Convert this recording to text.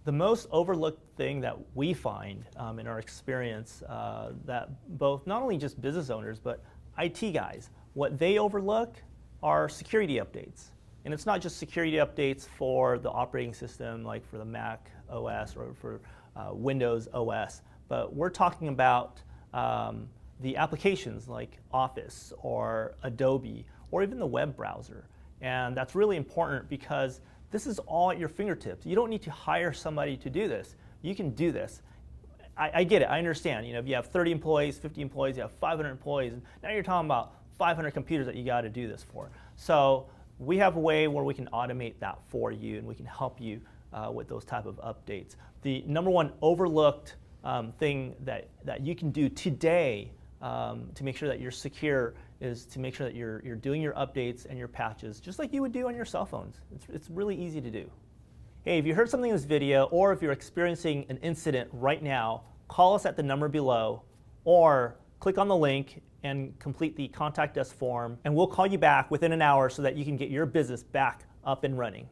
The most overlooked thing that we find in our experience that both not only just business owners but IT guys, what they overlook are security updates. And it's not just security updates for the operating system like for the Mac OS or for Windows OS, but we're talking about the applications like Office or Adobe or even the web browser. And that's really important because this is all at your fingertips. You don't need to hire somebody to do this. You can do this. I get it, I understand. You know, if you have 30 employees, 50 employees, you have 500 employees, and now you're talking about 500 computers that you got to do this for. So we have a way where we can automate that for you, and we can help you with those type of updates. The number one overlooked thing that you can do today to make sure that you're secure is to make sure that you're doing your updates and your patches just like you would do on your cell phones. It's really easy to do. Hey, if you heard something in this video or if you're experiencing an incident right now, call us at the number below or click on the link and complete the contact us form, and we'll call you back within an hour so that you can get your business back up and running.